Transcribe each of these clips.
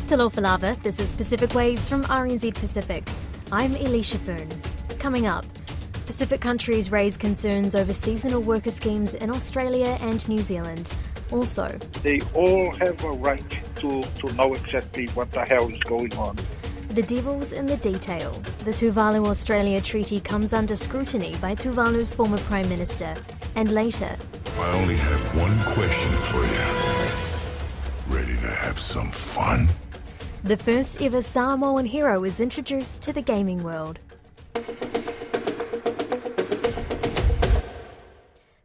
Talofa lava, this is Pacific Waves from RNZ Pacific. I'm Elisha Foon. Coming up, Pacific countries raise concerns over seasonal worker schemes in Australia and New Zealand. Also, they all have a right to know exactly what the hell is going on. the devil's in the detail. The Tuvalu-Australia Treaty comes under scrutiny by Tuvalu's former Prime Minister. And later, I only have one question for you. Ready to have some fun? the first ever Samoan hero is introduced to the gaming world.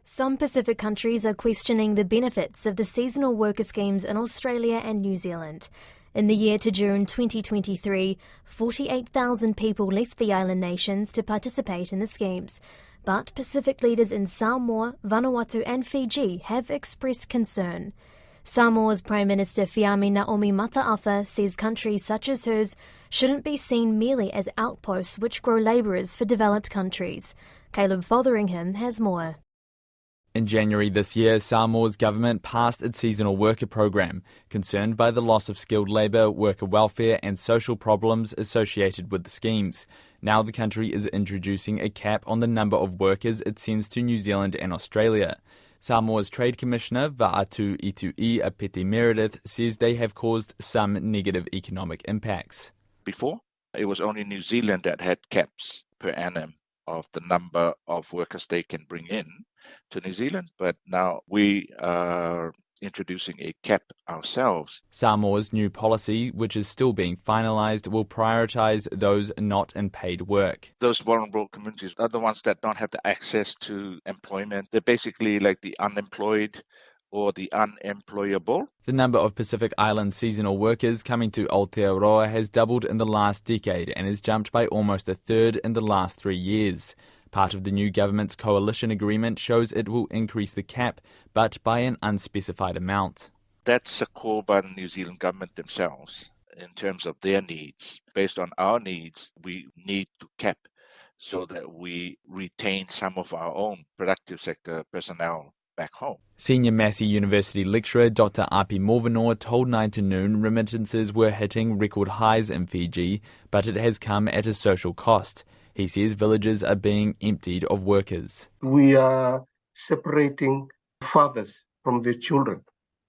Some Pacific countries are questioning the benefits of the seasonal worker schemes in Australia and New Zealand. In the year to June 2023, 48,000 people left the island nations to participate in the schemes. But Pacific leaders in Samoa, Vanuatu and Fiji have expressed concern. Samoa's Prime Minister Fiami Naomi Mata'afa says countries such as hers shouldn't be seen merely as outposts which grow labourers for developed countries. Caleb Fotheringham has more. In January this year, Samoa's government passed its seasonal worker program, concerned by the loss of skilled labour, worker welfare and social problems associated with the schemes. Now the country is introducing a cap on the number of workers it sends to New Zealand and Australia. Samoa's Trade Commissioner Va'atu Itui Apete Meredith says they have caused some negative economic impacts. Before, it was only New Zealand that had caps per annum of the number of workers they can bring in to New Zealand, but now we are introducing a cap ourselves. Samoa's new policy, which is still being finalised, will prioritise those not in paid work. Those vulnerable communities are the ones that don't have the access to employment. They're basically like the unemployed or the unemployable. The number of Pacific Island seasonal workers coming to Aotearoa has doubled in the last decade and has jumped by almost a third in the last 3 years. Part of the new government's coalition agreement shows it will increase the cap, but by an unspecified amount. That's a call by the New Zealand government themselves in terms of their needs. Based on our needs, we need to cap so that we retain some of our own productive sector personnel back home. Senior Massey University lecturer Dr. Api Morvenor told 9 to Noon remittances were hitting record highs in Fiji, but it has come at a social cost. He says villages are being emptied of workers. We are separating fathers from their children.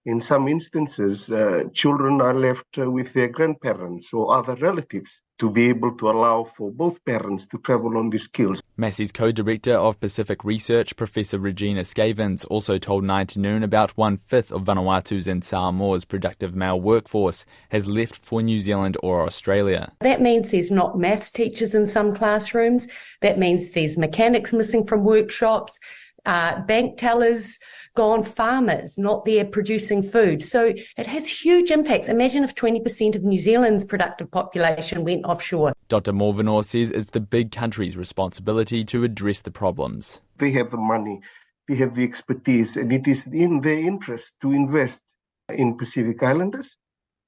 In some instances, children are left with their grandparents or other relatives to be able to allow for both parents to travel on these skills. Massey's co-director of Pacific Research, Professor Regina Scavens, also told 9 to Noon about 1/5 of Vanuatu's and Samoa's productive male workforce has left for New Zealand or Australia. That means there's not maths teachers in some classrooms. That means there's mechanics missing from workshops, bank tellers gone, farmers not there producing food. So it has huge impacts. Imagine if 20% of New Zealand's productive population went offshore. Dr. Morvenor says it's the big country's responsibility to address the problems. They have the money, they have the expertise, and it is in their interest to invest in Pacific Islanders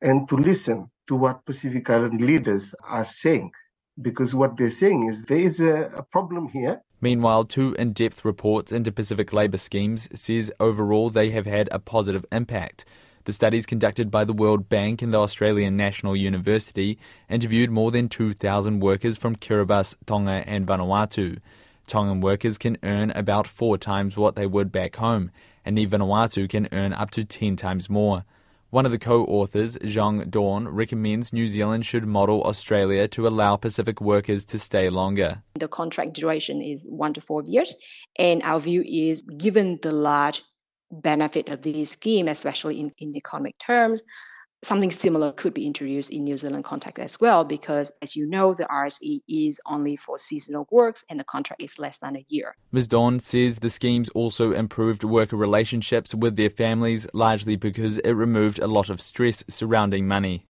and to listen to what Pacific Island leaders are saying. Because what they're saying is there is a problem here. Meanwhile, 2 in-depth reports into Pacific labour schemes says overall they have had a positive impact. The studies conducted by the World Bank and the Australian National University interviewed more than 2,000 workers from Kiribati, Tonga and Vanuatu. Tongan workers can earn about 4 times what they would back home, and Vanuatu can earn up to 10 times more. One of the co-authors, Zhang Dawn, recommends New Zealand should model Australia to allow Pacific workers to stay longer. The contract duration is 1 to 4 years, and our view is, given the large benefit of this scheme, especially in economic terms, something similar could be introduced in New Zealand context as well, because as you know, the RSE is only for seasonal works and the contract is less than a year. Ms. Dawn says the schemes also improved worker relationships with their families, largely because it removed a lot of stress surrounding money.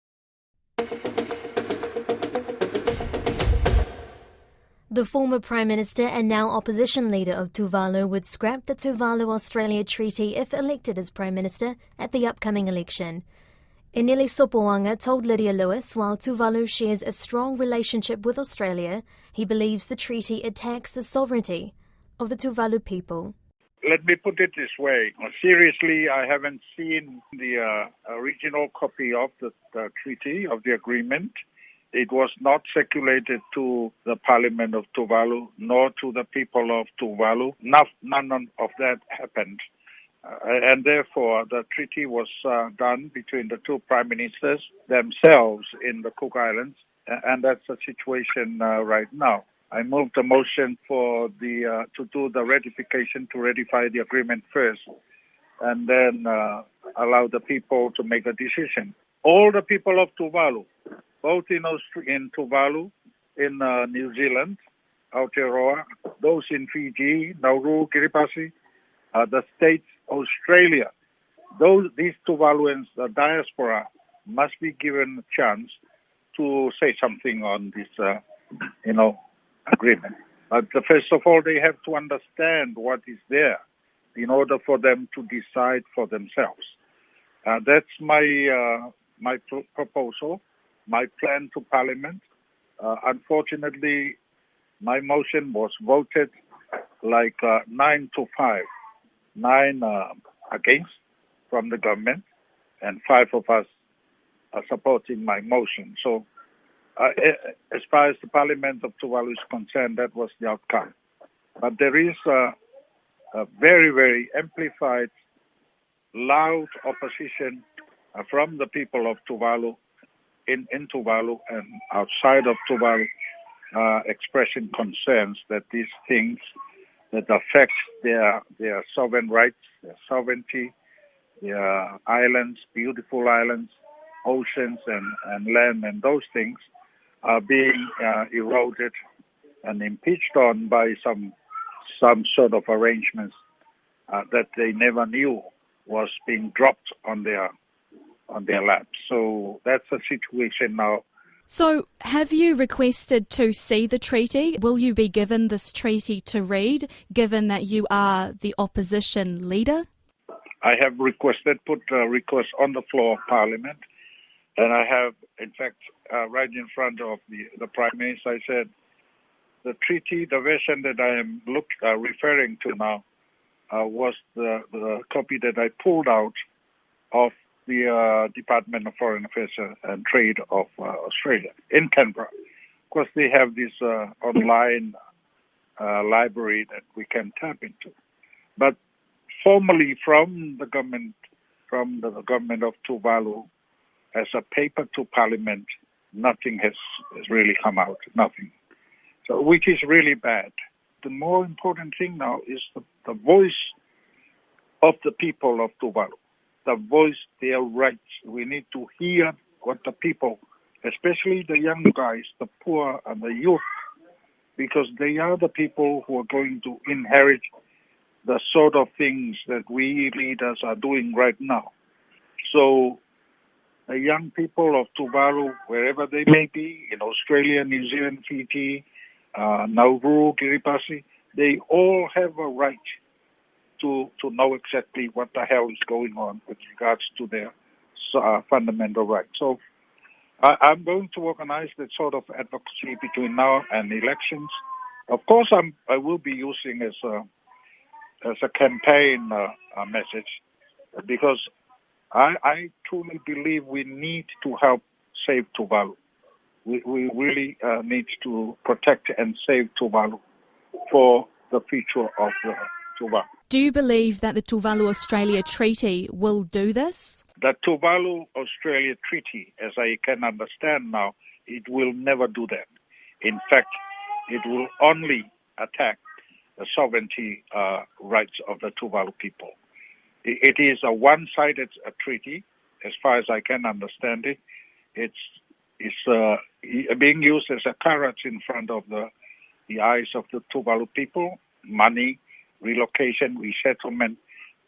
The former Prime Minister and now opposition leader of Tuvalu would scrap the Tuvalu-Australia Treaty if elected as Prime Minister at the upcoming election. Ineli Sopoanga told Lydia Lewis while Tuvalu shares a strong relationship with Australia, he believes the treaty attacks the sovereignty of the Tuvalu people. Let me put it this way. Seriously, I haven't seen the original copy of the treaty, of the agreement. It was not circulated to the Parliament of Tuvalu, nor to the people of Tuvalu. None of that happened. And therefore, the treaty was done between the two prime ministers themselves in the Cook Islands. And that's the situation right now. I moved a motion for to do the ratification, to ratify the agreement first, and then allow the people to make a decision. All the people of Tuvalu, both in Tuvalu, in New Zealand, Aotearoa, those in Fiji, Nauru, Kiribati, the states, Australia, these Tuvaluans, the diaspora, must be given a chance to say something on this, agreement. But first of all, they have to understand what is there in order for them to decide for themselves. That's my proposal, my plan to Parliament. Unfortunately, my motion was voted like 9-5. 9 against from the government, and 5 of us are supporting my motion. So as far as the Parliament of Tuvalu is concerned, that was the outcome. But there is a very, very amplified, loud opposition from the people of Tuvalu, in Tuvalu and outside of Tuvalu, expressing concerns that these things that affect their sovereign rights, their sovereignty, their islands, beautiful islands, oceans and land, and those things are being eroded and impeached on by some sort of arrangements that they never knew was being dropped on their laps. So that's the situation now. So have you requested to see the treaty? Will you be given this treaty to read, given that you are the opposition leader? I have put a request on the floor of Parliament, and I have, in fact, right in front of the Prime Minister, I said, the treaty, the version that I am referring to now, was the copy that I pulled out of the Department of Foreign Affairs and Trade of Australia in Canberra. Of course, they have this online library that we can tap into. But formally from the government of Tuvalu, as a paper to Parliament, nothing has really come out, nothing. So, which is really bad. The more important thing now is the voice of the people of Tuvalu. The voice, their rights. We need to hear what the people, especially the young guys, the poor and the youth, because they are the people who are going to inherit the sort of things that we leaders are doing right now. So the young people of Tuvalu, wherever they may be, in Australia, New Zealand, Fiji, Nauru, Kiribati, they all have a right to know exactly what the hell is going on with regards to their fundamental rights. So I'm going to organize that sort of advocacy between now and elections. Of course, I will be using as a campaign message, because I truly believe we need to help save Tuvalu. We really need to protect and save Tuvalu for the future of Tuvalu. Do you believe that the Tuvalu-Australia Treaty will do this? The Tuvalu-Australia Treaty, as I can understand now, it will never do that. In fact, it will only attack the sovereignty rights of the Tuvalu people. It is a one-sided treaty, as far as I can understand it. It's being used as a carrot in front of the eyes of the Tuvalu people. Money, relocation, resettlement,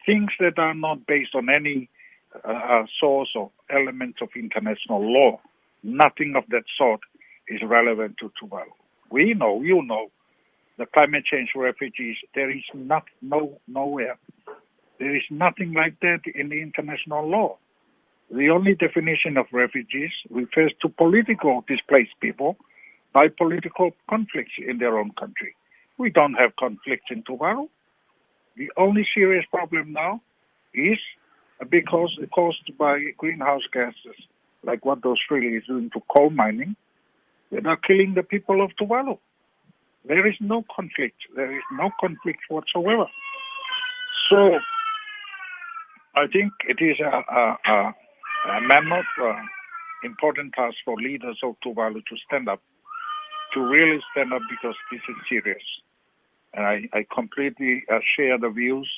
things that are not based on any source or elements of international law. Nothing of that sort is relevant to Tuvalu. We know, you know, the climate change refugees, there is nowhere. There is nothing like that in the international law. The only definition of refugees refers to political displaced people by political conflicts in their own country. We don't have conflicts in Tuvalu. The only serious problem now is because caused by greenhouse gases, like what Australia is doing to coal mining, that are killing the people of Tuvalu. There is no conflict. There is no conflict whatsoever. So I think it is a mammoth, important task for leaders of Tuvalu to stand up, to really stand up, because this is serious. And I completely share the views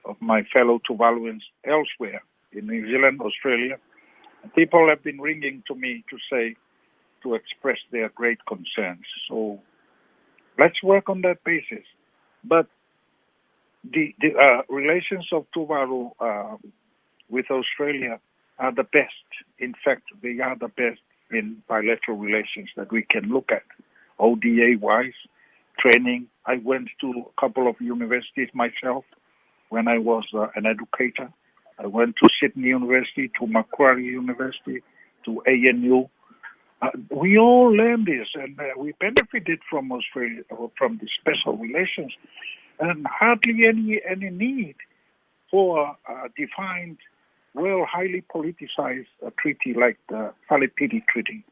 of my fellow Tuvaluans elsewhere in New Zealand, Australia. People have been ringing to me to express their great concerns. So let's work on that basis. But the relations of Tuvalu with Australia are the best. In fact, they are the best in bilateral relations that we can look at. ODA-wise, training. I went to a couple of universities myself when I was an educator. I went to Sydney University, to Macquarie University, to ANU. We all learned this, and we benefited from Australia, from the special relations, and hardly any need for a defined, highly politicized treaty like the Whalepiri Treaty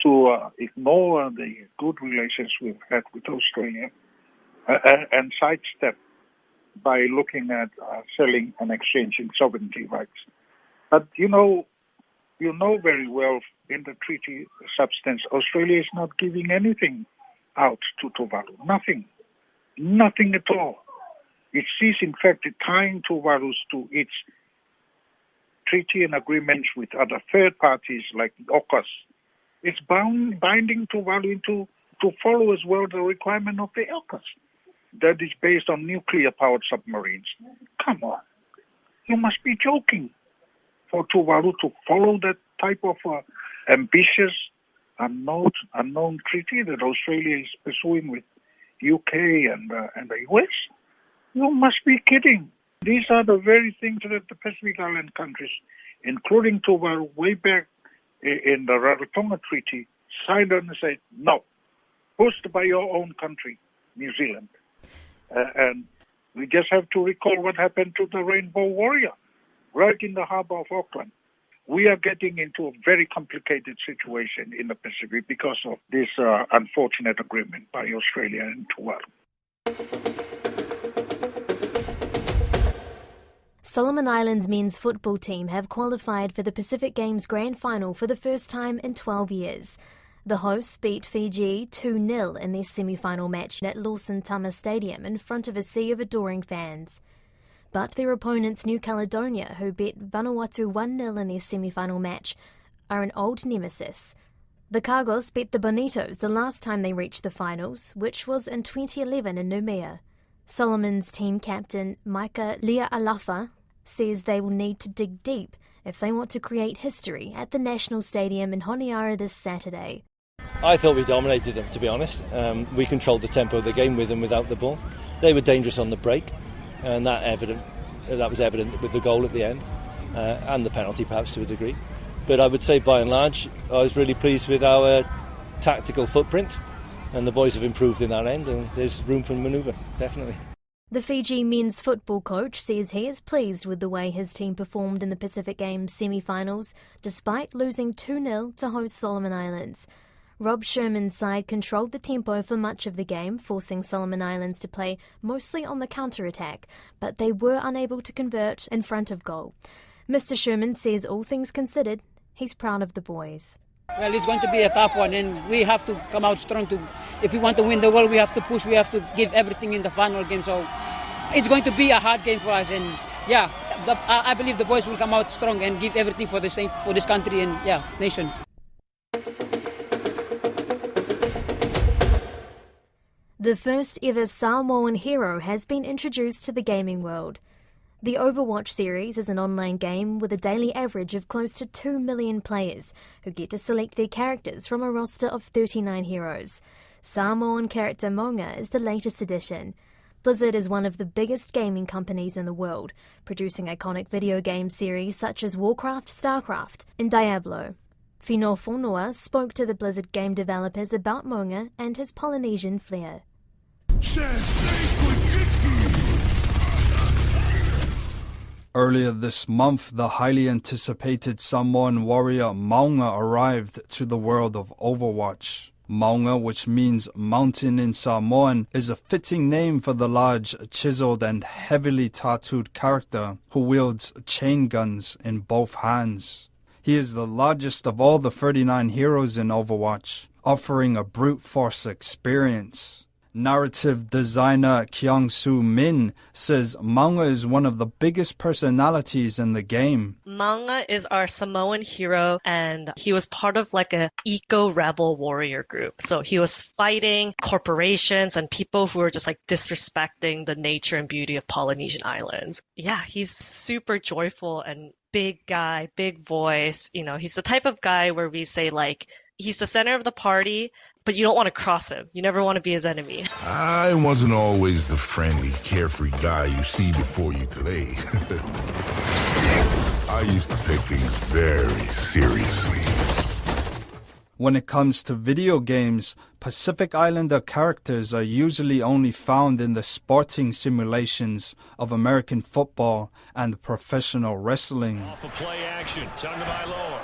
to ignore the good relations we've had with Australia and sidestep by looking at selling and exchanging sovereignty rights. But you know very well in the treaty substance, Australia is not giving anything out to Tuvalu. Nothing at all. It sees, in fact, tying Tuvalu to its treaty and agreements with other third parties like the AUKUS. It's binding Tuvalu to follow as well the requirement of the AUKUS that is based on nuclear-powered submarines. Come on. You must be joking for Tuvalu to follow that type of ambitious, unknown treaty that Australia is pursuing with UK and the US. You must be kidding. These are the very things that the Pacific Island countries, including Tuvalu, way back in the Rarotonga Treaty, signed on and said, no, pushed by your own country, New Zealand. And we just have to recall what happened to the Rainbow Warrior right in the harbour of Auckland. We are getting into a very complicated situation in the Pacific because of this unfortunate agreement by Australia and Tuvalu. Solomon Islands men's football team have qualified for the Pacific Games Grand Final for the first time in 12 years. The hosts beat Fiji 2-0 in their semi-final match at Lawson Tama Stadium in front of a sea of adoring fans. But their opponents, New Caledonia, who beat Vanuatu 1-0 in their semi-final match, are an old nemesis. The Cargos beat the Bonitos the last time they reached the finals, which was in 2011 in Noumea. Solomon's team captain, Micah Lea'alafa, says they will need to dig deep if they want to create history at the National Stadium in Honiara this Saturday. I thought we dominated them, to be honest. We controlled the tempo of the game with and without the ball. They were dangerous on the break, and that was evident with the goal at the end, and the penalty perhaps to a degree. But I would say by and large, I was really pleased with our tactical footprint, and the boys have improved in that end, and there's room for manoeuvre, definitely. The Fiji men's football coach says he is pleased with the way his team performed in the Pacific Games semi-finals, despite losing 2-0 to host Solomon Islands. Rob Sherman's side controlled the tempo for much of the game, forcing Solomon Islands to play mostly on the counter-attack, but they were unable to convert in front of goal. Mr. Sherman says all things considered, he's proud of the boys. Well, it's going to be a tough one, and we have to come out strong. If we want to win the world, we have to push, we have to give everything in the final game. So it's going to be a hard game for us, and I believe the boys will come out strong and give everything for this country and nation. The first ever Samoan hero has been introduced to the gaming world. The Overwatch series is an online game with a daily average of close to 2 million players who get to select their characters from a roster of 39 heroes. Samoan character Monga is the latest addition. Blizzard is one of the biggest gaming companies in the world, producing iconic video game series such as Warcraft, StarCraft, and Diablo. Fino Fonua spoke to the Blizzard game developers about Monga and his Polynesian flair. Earlier this month, the highly anticipated Samoan warrior Maunga arrived to the world of Overwatch. Maunga, which means mountain in Samoan, is a fitting name for the large, chiseled and heavily tattooed character who wields chain guns in both hands. He is the largest of all the 39 heroes in Overwatch, offering a brute force experience. Narrative designer Kyung-soo Min says Maunga is one of the biggest personalities in the game. Maunga is our Samoan hero, and he was part of like a eco-rebel warrior group. So he was fighting corporations and people who were just like disrespecting the nature and beauty of Polynesian islands. Yeah, he's super joyful and big guy, big voice. You know, he's the type of guy where we say like, he's the center of the party, but you don't want to cross him. You never want to be his enemy. I wasn't always the friendly, carefree guy you see before you today. I used to take things very seriously. When it comes to video games, Pacific Islander characters are usually only found in the sporting simulations of American football and professional wrestling. Off of play action, time to buy lower.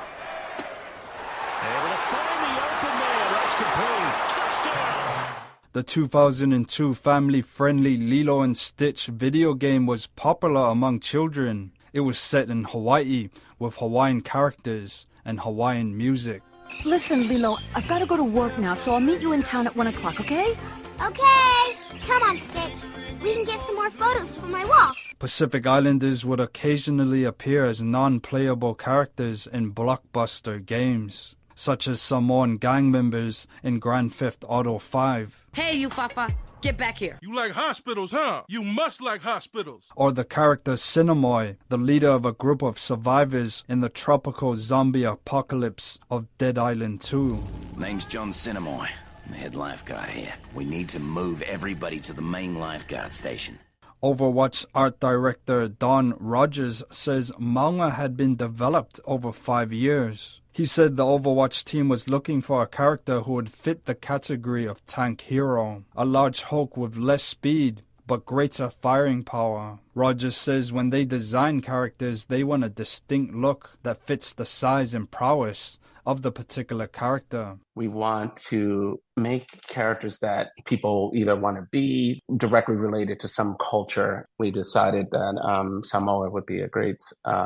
Able to find the open man. That's complete. Touchdown. The 2002 family-friendly Lilo and Stitch video game was popular among children. It was set in Hawaii with Hawaiian characters and Hawaiian music. Listen, Lilo, I've got to go to work now, so I'll meet you in town at 1 o'clock, okay? Okay. Come on, Stitch. We can get some more photos for my wall. Pacific Islanders would occasionally appear as non-playable characters in blockbuster games, such as Samoan gang members in Grand Theft Auto 5. Hey, you Fafa, get back here. You like hospitals, huh? You must like hospitals. Or the character Cinemoy, the leader of a group of survivors in the tropical zombie apocalypse of Dead Island 2. Name's John Cinemoy. I'm the head lifeguard here. We need to move everybody to the main lifeguard station. Overwatch art director Don Rogers says Maunga had been developed over 5 years. He said the Overwatch team was looking for a character who would fit the category of tank hero, a large Hulk with less speed but greater firing power. Rogers says when they design characters, they want a distinct look that fits the size and prowess of the particular character. We want to make characters that people either want to be directly related to some culture. We decided that Samoa would be a great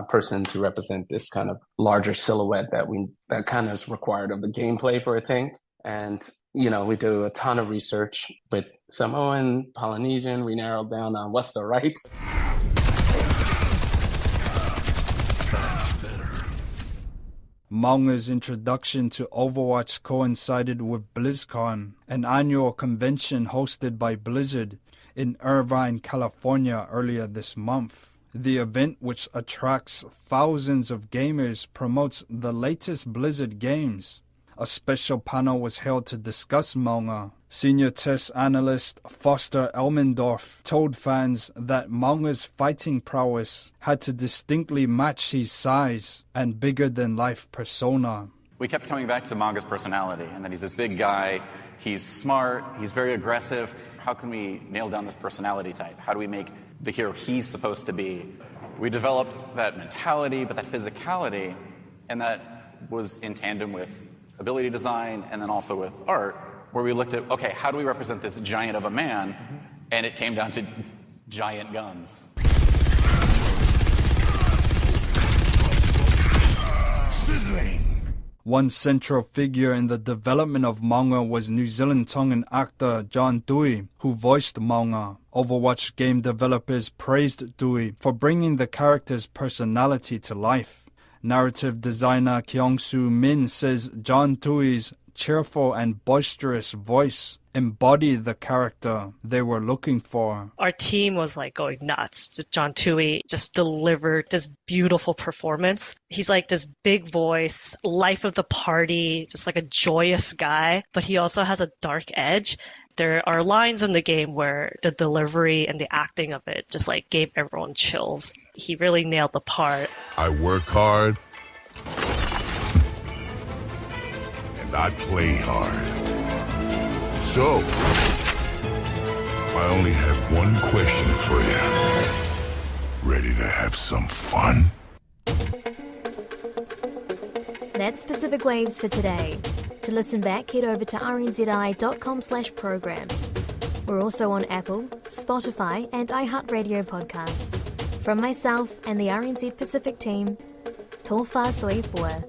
person to represent this kind of larger silhouette that kind of is required of the gameplay for a tank. And, you know, we do a ton of research with Samoan, Polynesian. We narrowed down on what's the right. Maunga's introduction to Overwatch coincided with BlizzCon, an annual convention hosted by Blizzard in Irvine, California earlier this month. The event, which attracts thousands of gamers, promotes the latest Blizzard games. A special panel was held to discuss Maunga. Senior test analyst Foster Elmendorf told fans that Maunga's fighting prowess had to distinctly match his size and bigger-than-life persona. We kept coming back to Maunga's personality, and that he's this big guy, he's smart, he's very aggressive. How can we nail down this personality type? How do we make the hero he's supposed to be? We developed that mentality, but that physicality, and that was in tandem with ability design and then also with art, where we looked at, okay, how do we represent this giant of a man? And it came down to giant guns. Sizzling. One central figure in the development of Maunga was New Zealand Tongan actor John Tui, who voiced Maunga. Overwatch game developers praised Tui for bringing the character's personality to life. Narrative designer Kyung-soo Min says John Tui's cheerful and boisterous voice embodied the character they were looking for. Our team was like going nuts. John Tui just delivered this beautiful performance. He's like this big voice, life of the party, just like a joyous guy, but he also has a dark edge. There are lines in the game where the delivery and the acting of it just like gave everyone chills. He really nailed the part. I work hard and I play hard. So, I only have one question for Ready to have some fun? That's Pacific Waves for today. To listen back, head over to rnzi.com/programs. We're also on Apple, Spotify and iHeartRadio podcasts. From myself and the RNZ Pacific team, Tō whā soi fua.